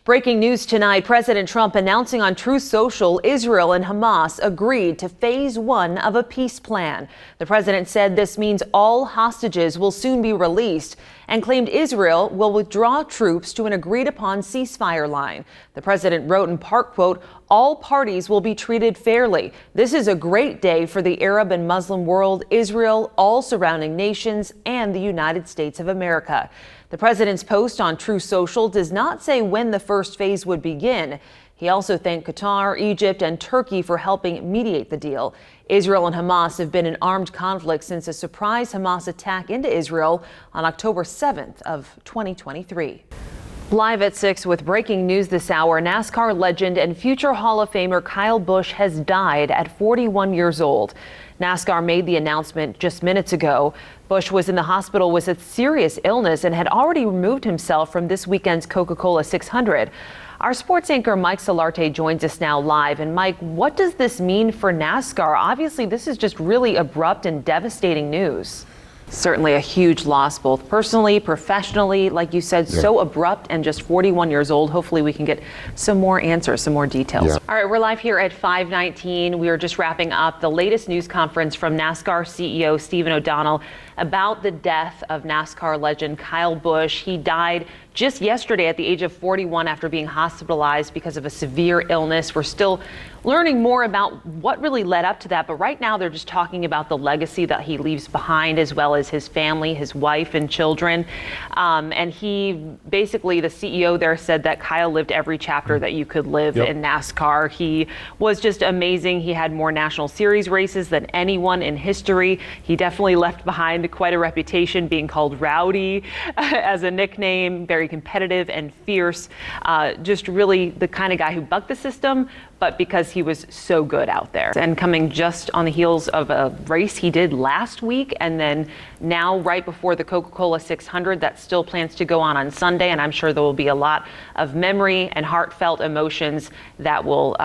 Breaking news tonight, President Trump announcing on Truth Social Israel and Hamas agreed to phase 1 of a peace plan. The president said this means all hostages will soon be released and claimed Israel will withdraw troops to an agreed upon ceasefire line. The president wrote in part, quote, "All parties will be treated fairly. This is a great day for the Arab and Muslim world, Israel, all surrounding nations, and the United States of America." The president's post on Truth Social does not say when the first phase would begin. He also thanked Qatar, Egypt, and Turkey for helping mediate the deal. Israel and Hamas have been in armed conflict since a surprise Hamas attack into Israel on October 7th of 2023. Live at 6 with breaking news this hour, NASCAR legend and future Hall of Famer Kyle Busch has died at 41 years old. NASCAR made the announcement just minutes ago. Busch was in the hospital with a serious illness and had already removed himself from this weekend's Coca-Cola 600. Our sports anchor Mike Solarte joins us now live. And Mike, what does this mean for NASCAR? Obviously, this is just really abrupt and devastating news. Certainly a huge loss, both personally, professionally, like you said, so abrupt and just 41 years old. Hopefully we can get some more answers, some more details. All right, we're live here at 5:19. We are just wrapping up the latest news conference from NASCAR CEO Stephen O'Donnell about the death of NASCAR legend Kyle Busch. He died just yesterday at the age of 41 after being hospitalized because of a severe illness. We're still learning more about what really led up to that, but right now they're just talking about the legacy that he leaves behind, as well as his family, his wife and children. And he basically, the CEO there said that Kyle lived every chapter that you could live in NASCAR. He was just amazing. He had more National Series races than anyone in history. He definitely left behind quite a reputation, being called Rowdy as a nickname, very competitive and fierce, just really the kind of guy who bucked the system, but because he was so good out there. And coming just on the heels of a race he did last week, and then now right before the Coca-Cola 600 that still plans to go on Sunday, and I'm sure there will be a lot of memory and heartfelt emotions that will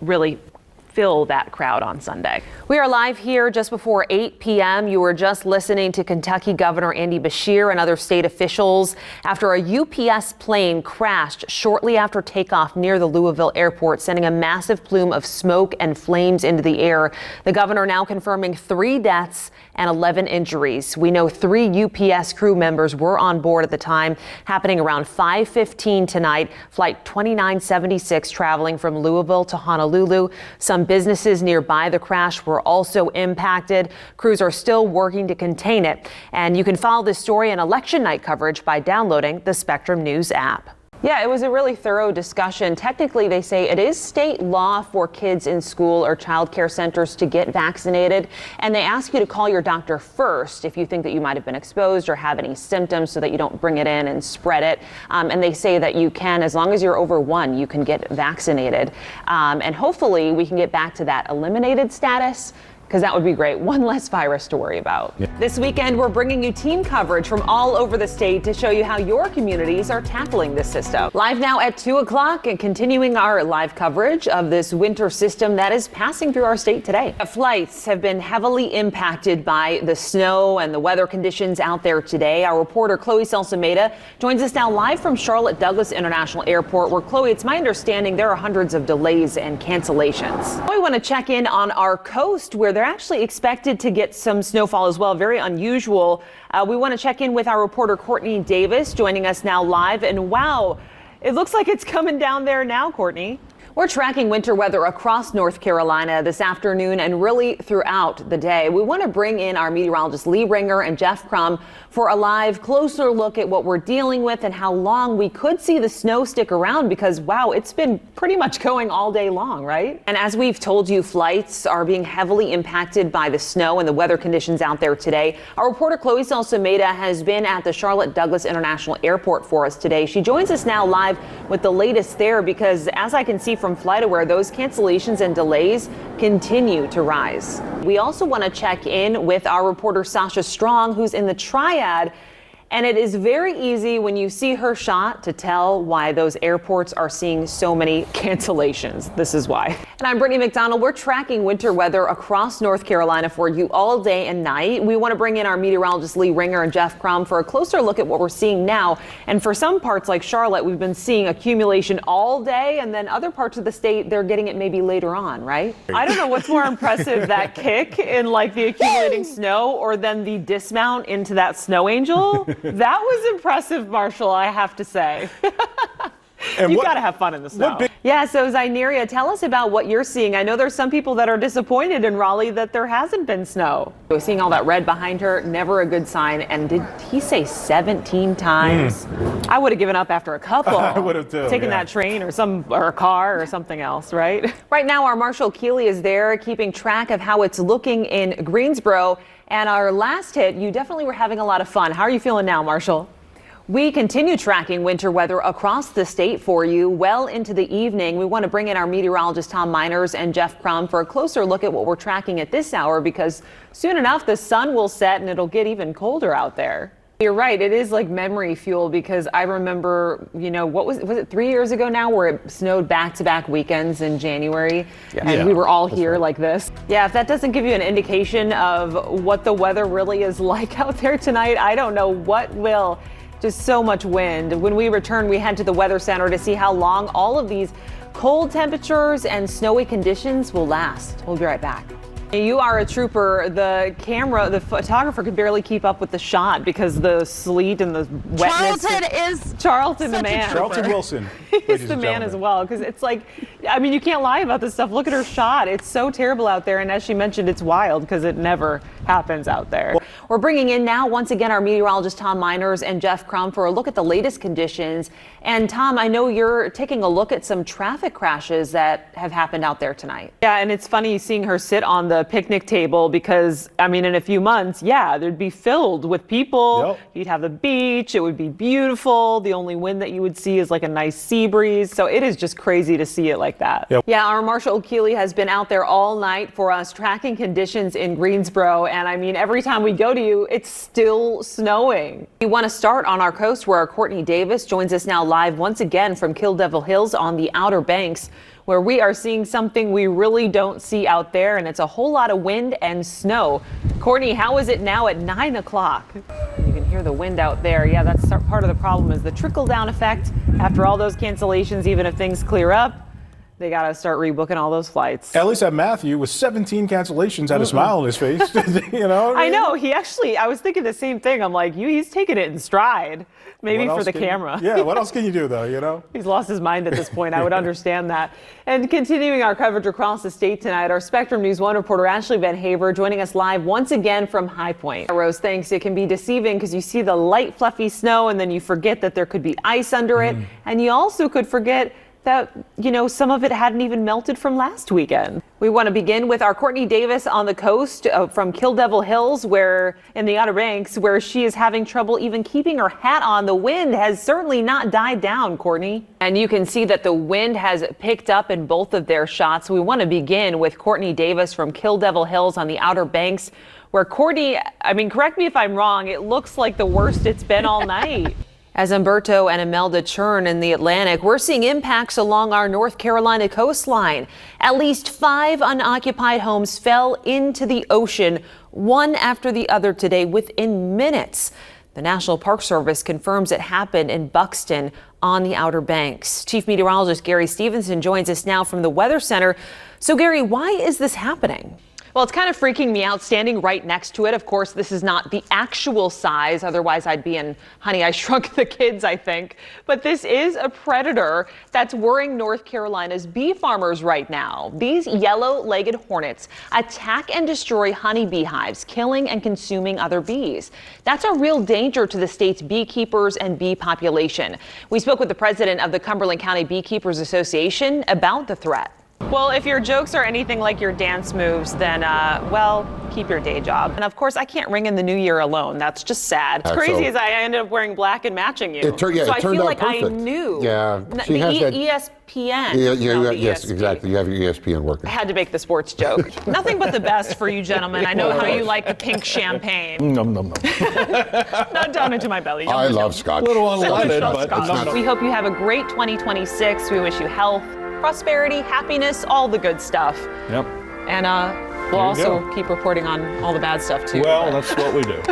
really fill that crowd on Sunday. We are live here just before 8 p.m. You were just listening to Kentucky Governor Andy Beshear and other state officials after a UPS plane crashed shortly after takeoff near the Louisville airport, sending a massive plume of smoke and flames into the air. The governor now confirming 3 deaths and 11 injuries. We know 3 UPS crew members were on board at the time, happening around 5:15 tonight. Flight 2976 traveling from Louisville to Honolulu. Some businesses nearby the crash were also impacted. Crews are still working to contain it. And you can follow this story and election night coverage by downloading the Spectrum News app. Yeah, it was a really thorough discussion. Technically, they say it is state law for kids in school or child care centers to get vaccinated. And they ask you to call your doctor first if you think that you might have been exposed or have any symptoms, so that you don't bring it in and spread it. And they say that you can, as long as you're over 1, you can get vaccinated. And hopefully we can get back to that eliminated status, because that would be great. One less virus to worry about. This weekend, we're bringing you team coverage from all over the state to show you how your communities are tackling this system. Live now at 2 o'clock and continuing our live coverage of this winter system that is passing through our state today. Flights have been heavily impacted by the snow and the weather conditions out there today. Our reporter Chloe Salsameda joins us now live from Charlotte Douglas International Airport, where, Chloe, it's my understanding there are hundreds of delays and cancellations. We want to check in on our coast, where they're actually expected to get some snowfall as well. Very unusual. We want to check in with our reporter Courtney Davis joining us now live. And wow, it looks like it's coming down there now, Courtney. We're tracking winter weather across North Carolina this afternoon and really throughout the day. We want to bring in our meteorologists Lee Ringer and Jeff Crum for a live, closer look at what we're dealing with and how long we could see the snow stick around, because wow, it's been pretty much going all day long, right? And as we've told you, flights are being heavily impacted by the snow and the weather conditions out there today. Our reporter Chloe Salsameda has been at the Charlotte Douglas International Airport for us today. She joins us now live with the latest there, because as I can see from FlightAware, those cancellations and delays continue to rise. We also want to check in with our reporter Sasha Strong, who's in the Triad. And it is very easy when you see her shot to tell why those airports are seeing so many cancellations. This is why. And I'm Britni McDonald. We're tracking winter weather across North Carolina for you all day and night. We want to bring in our meteorologist Lee Ringer and Jeff Crum for a closer look at what we're seeing now. And for some parts like Charlotte, we've been seeing accumulation all day, and then other parts of the state, they're getting it maybe later on, right? I don't know what's more impressive, that kick in like the accumulating snow or then the dismount into that snow angel. That was impressive, Marshall, I have to say. You got to have fun in the snow. Yeah, so Zyneria, tell us about what you're seeing. I know there's some people that are disappointed in Raleigh that there hasn't been snow. We're seeing all that red behind her, never a good sign. And did he say 17 times? I would have given up after a couple. I would have too. Taken that train or a car or something else, right? Right now, our Marshall Keeley is there keeping track of how it's looking in Greensboro. And our last hit, you definitely were having a lot of fun. How are you feeling now, Marshall? We continue tracking winter weather across the state for you well into the evening. We want to bring in our meteorologist Tom Miners and Jeff Crum for a closer look at what we're tracking at this hour, because soon enough the sun will set and it'll get even colder out there. You're right. It is like memory fuel, because I remember, what was it 3 years ago now, where it snowed back-to-back weekends in January, and we were all here like this. Yeah, if that doesn't give you an indication of what the weather really is like out there tonight, I don't know what will. Just so much wind. When we return, we head to the Weather Center to see how long all of these cold temperatures and snowy conditions will last. We'll be right back. You are a trooper. The photographer could barely keep up with the shot because the sleet and the wetness. Charlton, the man. Charlton Wilson. He's the man as well, because it's like, you can't lie about this stuff. Look at her shot. It's so terrible out there. And as she mentioned, it's wild because it never happens out there. We're bringing in now, once again, our meteorologist Tom Miners and Jeff Crum for a look at the latest conditions. And Tom, I know you're taking a look at some traffic crashes that have happened out there tonight. Yeah, and it's funny seeing her sit on the picnic table, because in a few months, there'd be filled with people. Yep. You'd have the beach. It would be beautiful. The only wind that you would see is like a nice sea breeze. So it is just crazy to see it like that. Yep. Yeah, our Marshall Keeley has been out there all night for us tracking conditions in Greensboro. And every time we go to you, it's still snowing. We want to start on our coast, where our Courtney Davis joins us now live once again from Kill Devil Hills on the Outer Banks, where we are seeing something we really don't see out there, and it's a whole lot of wind and snow. Courtney, how is it now at 9 o'clock? You can hear the wind out there. Yeah, that's part of the problem, is the trickle-down effect. After all those cancellations, even if things clear up, they got to start rebooking all those flights. At least at Matthew, with 17 cancellations, had a smile on his face. I know. I was thinking the same thing. I'm like, he's taking it in stride. Maybe for the camera. What else can you do, though, He's lost his mind at this point. I would understand that. And continuing our coverage across the state tonight, our Spectrum News 1 reporter Ashley Van Haver joining us live once again from High Point. Rose, thanks. It can be deceiving because you see the light, fluffy snow, and then you forget that there could be ice under it. And you also could forget that, some of it hadn't even melted from last weekend. We want to begin with our Courtney Davis on the coast from Kill Devil Hills, where in the Outer Banks, where she is having trouble even keeping her hat on. The wind has certainly not died down, Courtney. And you can see that the wind has picked up in both of their shots. We want to begin with Courtney Davis from Kill Devil Hills on the Outer Banks, where Courtney, correct me if I'm wrong, it looks like the worst it's been all night. As Umberto and Imelda churn in the Atlantic, we're seeing impacts along our North Carolina coastline. At least 5 unoccupied homes fell into the ocean, one after the other today within minutes. The National Park Service confirms it happened in Buxton on the Outer Banks. Chief Meteorologist Gary Stevenson joins us now from the Weather Center. So Gary, why is this happening? Well, it's kind of freaking me out standing right next to it. Of course, this is not the actual size. Otherwise, I'd be in Honey, I Shrunk the Kids, I think. But this is a predator that's worrying North Carolina's bee farmers right now. These yellow-legged hornets attack and destroy honeybee hives, killing and consuming other bees. That's a real danger to the state's beekeepers and bee population. We spoke with the president of the Cumberland County Beekeepers Association about the threat. Well, if your jokes are anything like your dance moves, then, well, keep your day job. And of course, I can't ring in the new year alone. That's just sad. It's crazy as I ended up wearing black and matching you. It turned I feel out like perfect. I knew. Yeah, she has that. ESPN. Yes, exactly. You have your ESPN working. I had to make the sports joke. Nothing but the best for you gentlemen. I know how you like the pink champagne. Nom, nom, nom. Not down into my belly. I love Scotch. A little unleaded, but Scotch. it's not. We hope you have a great 2026. We wish you health, prosperity, happiness, all the good stuff. Yep. And we'll There you also go. keep reporting on all the bad stuff too. Well, but- that's what we do.